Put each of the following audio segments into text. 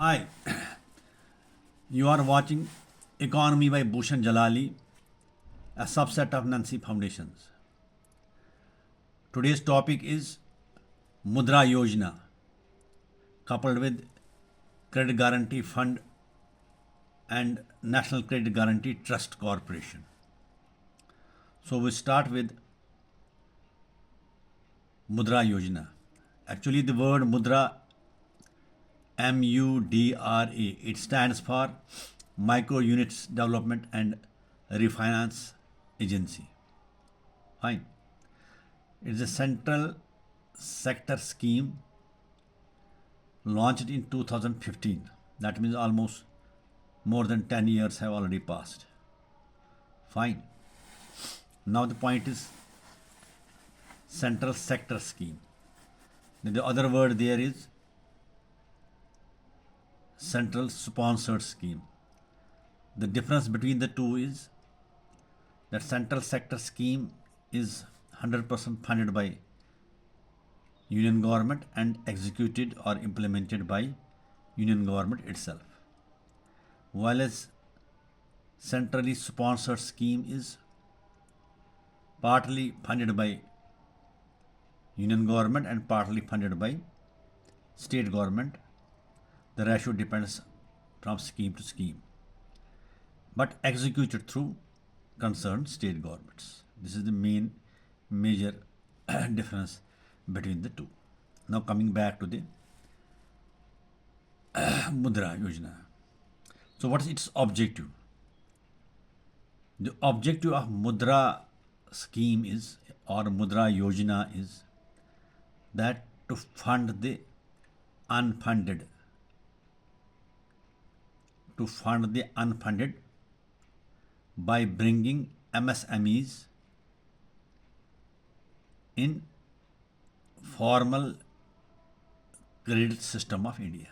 Hi, you are watching Economy by Bhushan Jalali, a subset of Nancy Foundations. Today's topic is Mudra Yojana, coupled with Credit Guarantee Fund and National Credit Guarantee Trust Corporation. So we start with Mudra Yojana. Actually, the word Mudra, MUDRA, it stands for Micro Units Development and Refinance Agency. Fine. It's a central sector scheme launched in 2015. That means almost more than 10 years have already passed. Fine. Now the point is central sector scheme. Then the other word there is central sponsored scheme. The difference between the two is that central sector scheme is 100% funded by union government and executed or implemented by union government itself, while as centrally sponsored scheme is partly funded by union government and partly funded by state government. The ratio depends from scheme to scheme, but executed through concerned state governments. This is the main major difference between the two. Now coming back to the Mudra Yojana. So what is its objective? The objective of Mudra scheme is, or Mudra Yojana is, that to fund the unfunded, by bringing MSMEs in formal credit system of India.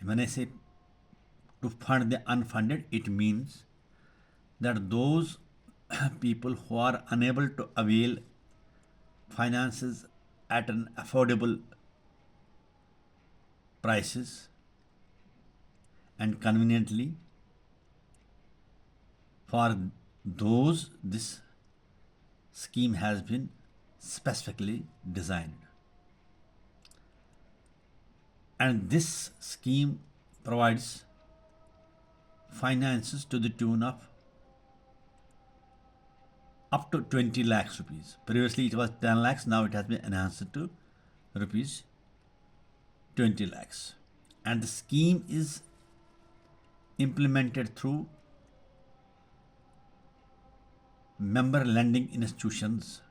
When I say to fund the unfunded, it means that those people who are unable to avail finances at an affordable prices and conveniently, for those this scheme has been specifically designed. And this scheme provides finances to the tune of up to 20 lakhs rupees. Previously it was 10 lakhs, now it has been enhanced to rupees 20 lakhs. And the scheme is implemented through member lending institutions.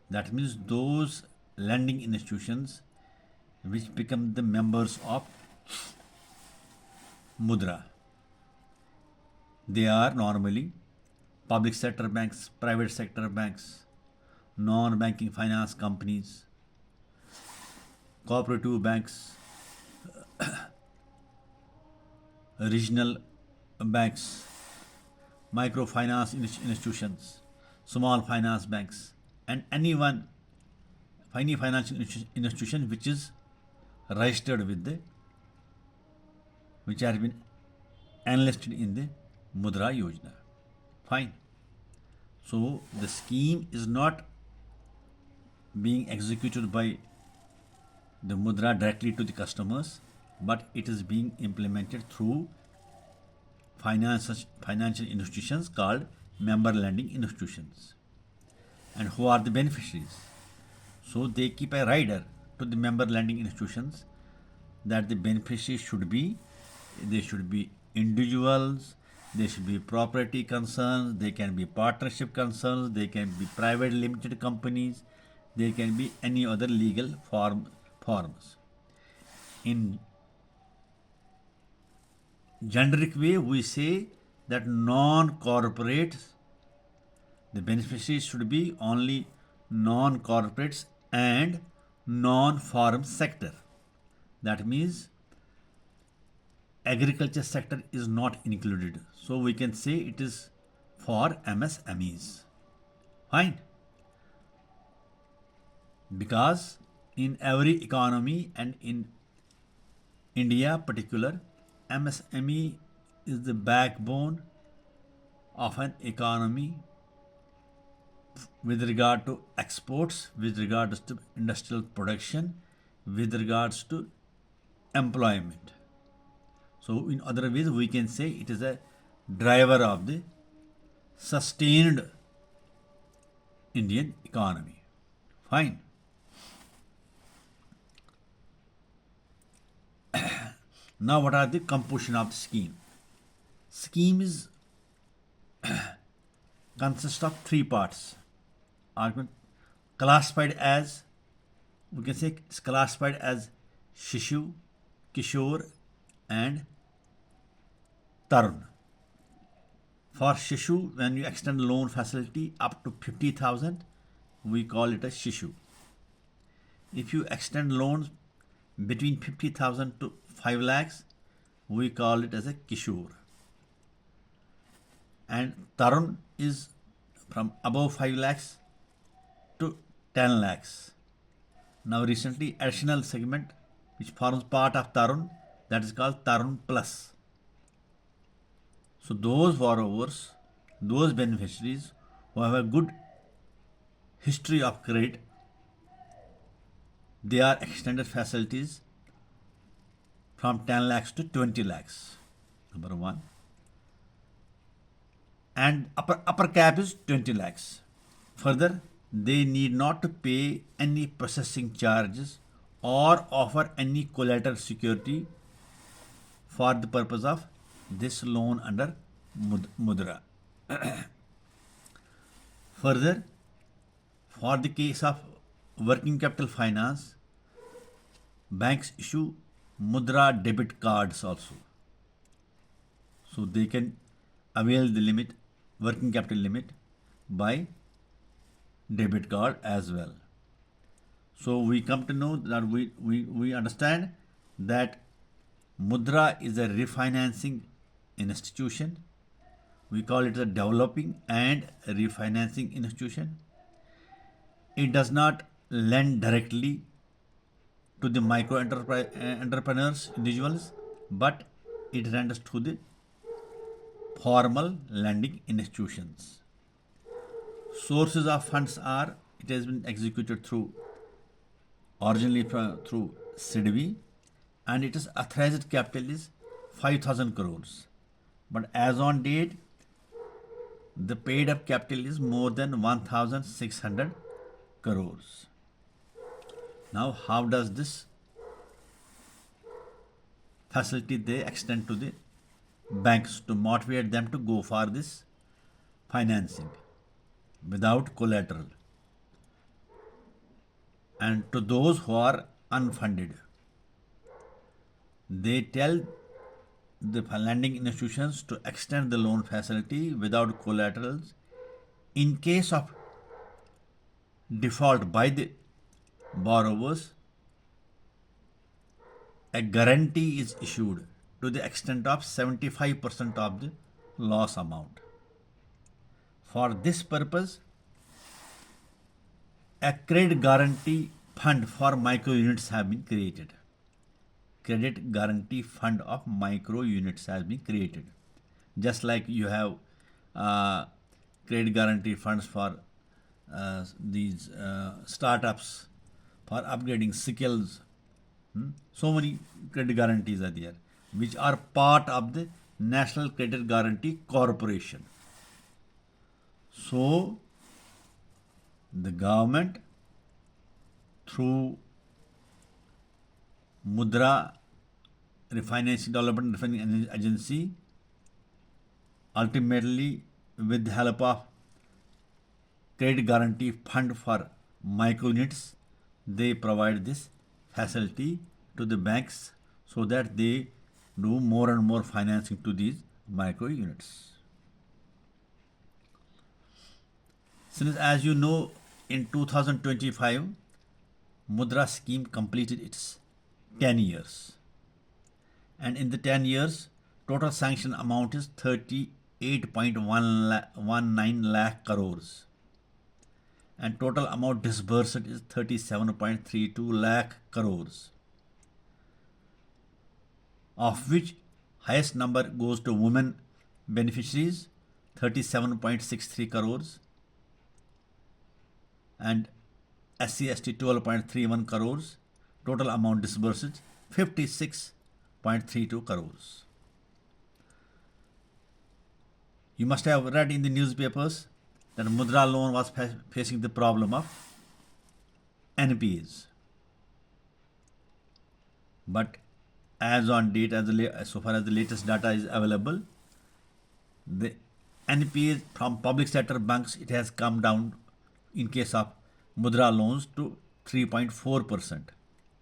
That means those lending institutions which become the members of Mudra. They are normally public sector banks, private sector banks, non-banking finance companies, cooperative banks, regional banks, microfinance institutions, small finance banks, and any financial institution which is registered with which have been enlisted in the Mudra Yojana. Fine. So the scheme is not being executed by the Mudra directly to the customers, but it is being implemented through financial institutions called member lending institutions. And who are the beneficiaries? So they keep a rider to the member lending institutions that the beneficiaries should be individuals, they should be property concerns, they can be partnership concerns, they can be private limited companies, they can be any other legal forms. In generic way, we say that non-corporates, the beneficiaries should be only non-corporates and non-farm sector. That means agriculture sector is not included. So we can say it is for MSMEs. Fine. Because in every economy and in India particular, MSME is the backbone of an economy with regard to exports, with regards to industrial production, with regards to employment. So, in other ways, we can say it is a driver of the sustained Indian economy. Fine. Now, what are the composition of the scheme? Scheme is consists of three parts. Argument classified as, we can say it's classified as Shishu, Kishore, and Tarun. For Shishu, when you extend loan facility up to 50,000, we call it a Shishu. If you extend loans between 50,000 to 5 lakhs, we call it as a Kishore. And Tarun is from above 5 lakhs to 10 lakhs. Now recently additional segment which forms part of Tarun, that is called Tarun Plus. So those borrowers, those beneficiaries who have a good history of credit, they are extended facilities from 10 lakhs to 20 lakhs. Number one. And upper cap is 20 lakhs. Further, they need not to pay any processing charges or offer any collateral security for the purpose of this loan under Mudra. Further, for the case of working capital finance, banks issue Mudra debit cards also. So they can avail the limit, working capital limit, by debit card as well. So we come to know that we understand that Mudra is a refinancing institution. We call it a developing and refinancing institution. It does not lend directly to the micro entrepreneurs, individuals, but it lends to the formal lending institutions. Sources of funds are, it has been executed through originally through SIDBI, and its authorized capital is 5,000 crores. But as on date, the paid up capital is more than 1,600 crores. Now, how does this facility they extend to the banks to motivate them to go for this financing without collateral? And to those who are unfunded, they tell the lending institutions to extend the loan facility without collaterals in case of default by the borrowers. A guarantee is issued to the extent of 75% of the loss amount. For this purpose, a credit guarantee fund for micro units have been created. Credit guarantee fund of micro units has been created. Just like you have credit guarantee funds for these startups for upgrading skills. So many credit guarantees are there, which are part of the National Credit Guarantee Corporation. So, the government through Mudra Refinancing Development Refinancing Agency, ultimately with the help of Credit Guarantee Fund for micro units, they provide this facility to the banks so that they do more and more financing to these micro units. Since, as you know, in 2025, Mudra scheme completed its 10 years. And in the 10 years, total sanction amount is 38.19 lakh crores. And total amount disbursed is 37.32 lakh crores. of which highest number goes to women beneficiaries, 37.63 crores, and SC/ST 12.31 crores. Total amount disbursed 56.32 crores. You must have read in the newspapers that Mudra loan was facing the problem of NPAs. But as on date, so far as the latest data is available, the NPAs from public sector banks, it has come down in case of Mudra loans to 3.4%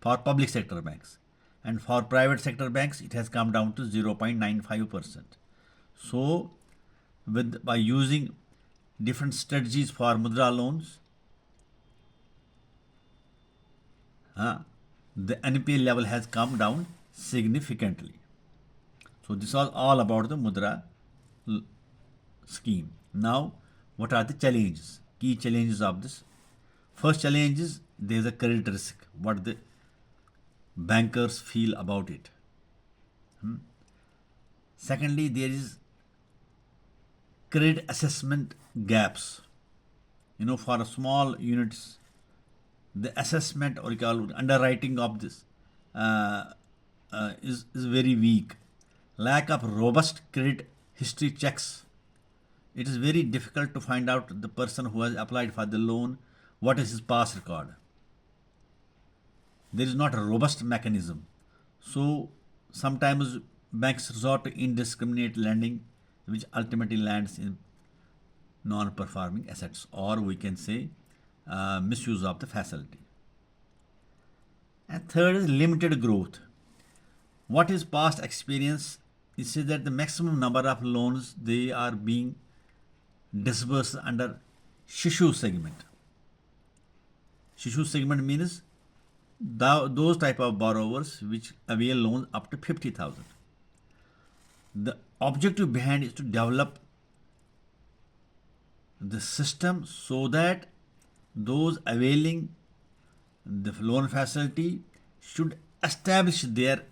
for public sector banks, and for private sector banks it has come down to 0.95%. So by using different strategies for Mudra loans, the NPA level has come down significantly. So this was all about the Mudra scheme. Now, what are the challenges? Key challenges of this. First challenge is there is a credit risk. What the bankers feel about it. Secondly, there is credit assessment gaps. For small units, the assessment or underwriting of this is very weak. Lack of robust credit history checks. It is very difficult to find out the person who has applied for the loan, what is his past record. There is not a robust mechanism. So sometimes banks resort to indiscriminate lending, which ultimately lands in non-performing assets, or we can say misuse of the facility. And third is limited growth. What is past experience? It says that the maximum number of loans they are being disbursed under Shishu segment. Shishu segment means those type of borrowers which avail loans up to 50,000. The objective behind is to develop the system so that those availing the loan facility should establish their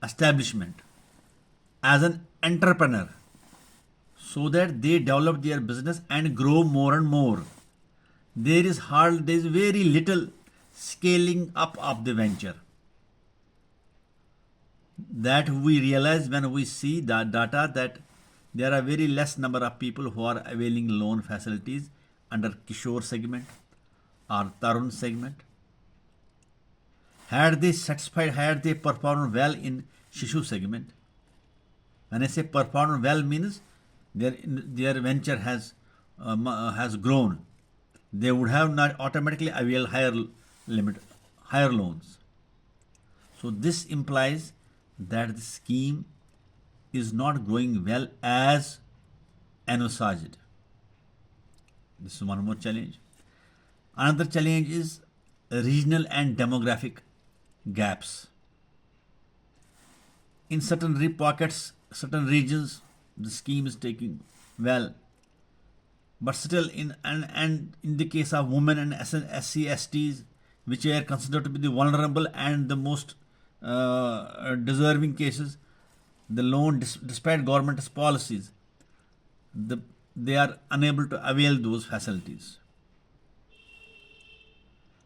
establishment as an entrepreneur so that they develop their business and grow more and more. There is very little scaling up of the venture. That we realize when we see the data that there are very less number of people who are availing loan facilities under Kishore segment or Tarun segment. Had they performed well in Shishu segment? When I say performed well means their venture has grown. They would have not automatically availed higher loans. So this implies that the scheme is not growing well as envisaged. This is one more challenge. Another challenge is regional and demographic gaps. In certain pockets, certain regions, the scheme is taking well, but still in the case of women and SC/STs, which are considered to be the vulnerable and the most deserving cases, the loan, despite government's policies, they are unable to avail those facilities.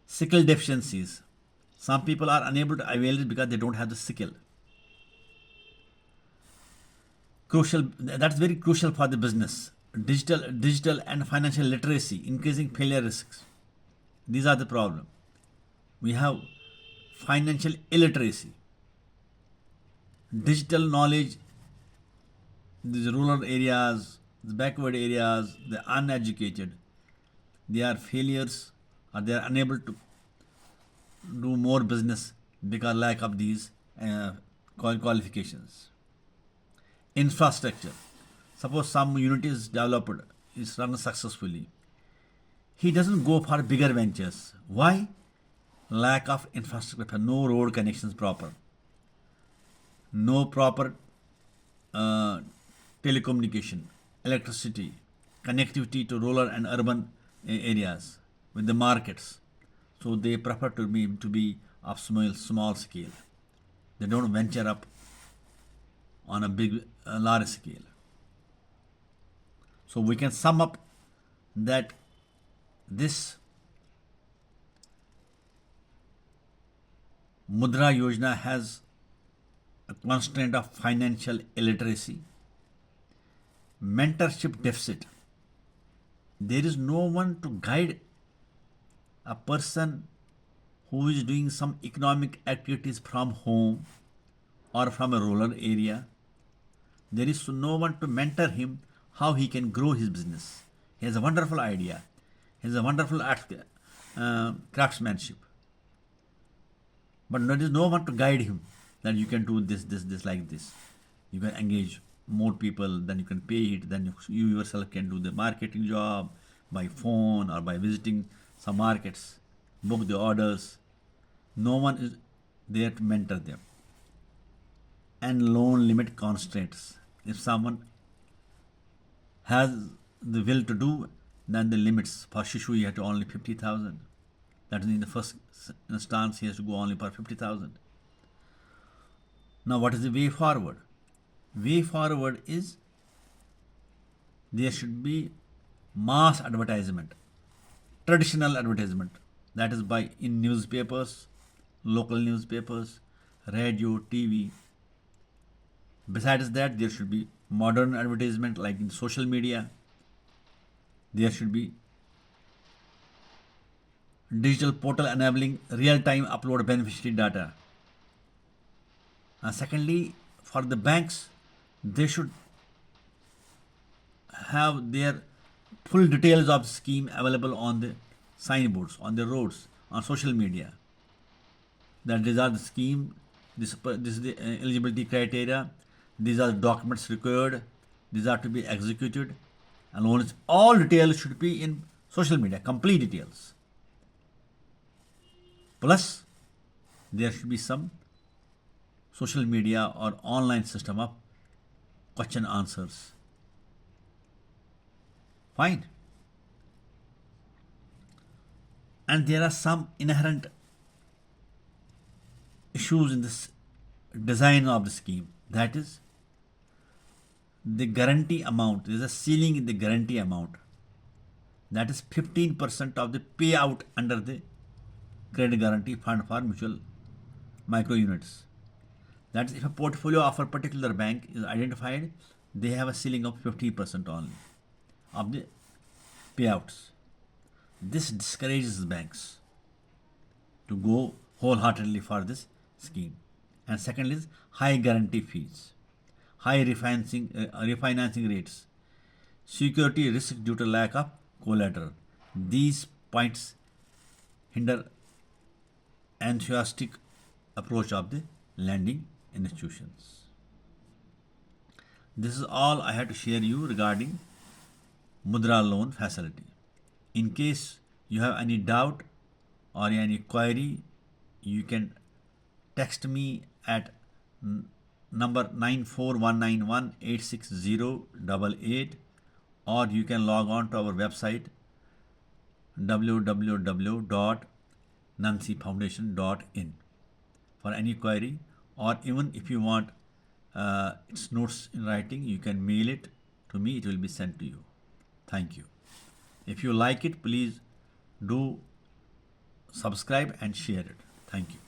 Skill deficiencies. Some people are unable to avail it because they don't have the skill. That's very crucial for the business. Digital and financial literacy, increasing failure risks. These are the problem. We have financial illiteracy, digital knowledge. These rural areas, the backward areas, the uneducated, they are failures or they are unable to do more business because lack of these qualifications. Infrastructure. Suppose some unit is developed, is run successfully. He doesn't go for bigger ventures. Why? Lack of infrastructure, no road connections proper, no proper telecommunication, electricity, connectivity to rural and urban areas with the markets. So they prefer to be of small scale. They don't venture up on a large scale. So we can sum up that this Mudra Yojana has a constraint of financial illiteracy, mentorship deficit. There is no one to guide a person who is doing some economic activities from home or from a rural area. There is no one to mentor him how he can grow his business. He has a wonderful idea. He has a wonderful craftsmanship. But there is no one to guide him that you can do this like this. You can engage more people, then you can pay it, then you yourself can do the marketing job by phone or by visiting some markets, book the orders. No one is there to mentor them. And loan limit constraints. If someone has the will to do, then the limits for Shishu you have to only 50,000. That is in the first instance he has to go only for 50,000. Now what is the way forward? Way forward is there should be mass advertisement, traditional advertisement, that is by in newspapers, local newspapers, radio, TV. Besides that, there should be modern advertisement like in social media. There should be digital portal enabling real-time upload beneficiary data. And secondly, for the banks, they should have their full details of the scheme available on the signboards, on the roads, on social media. That these are the scheme, this is the eligibility criteria, these are the documents required, these are to be executed, and all details should be in social media, complete details. Plus, there should be some social media or online system of question answers. Fine. And there are some inherent issues in this design of the scheme. That is, the guarantee amount. There is a ceiling in the guarantee amount. That is 15% of the payout under the credit guarantee fund for mutual micro units. That is, if a portfolio of a particular bank is identified, they have a ceiling of 50% only of the payouts. This discourages banks to go wholeheartedly for this scheme. And second is high guarantee fees, high refinancing rates, security risk due to lack of collateral. These points hinder enthusiastic approach of the lending institutions. This is all I had to share you regarding Mudra loan facility. In case you have any doubt or any query, you can text me at number 94191860888, or you can log on to our website www.nancyfoundation.in for any query, or even if you want its notes in writing, you can mail it to me, it will be sent to you. Thank you. If you like it, please do subscribe and share it. Thank you.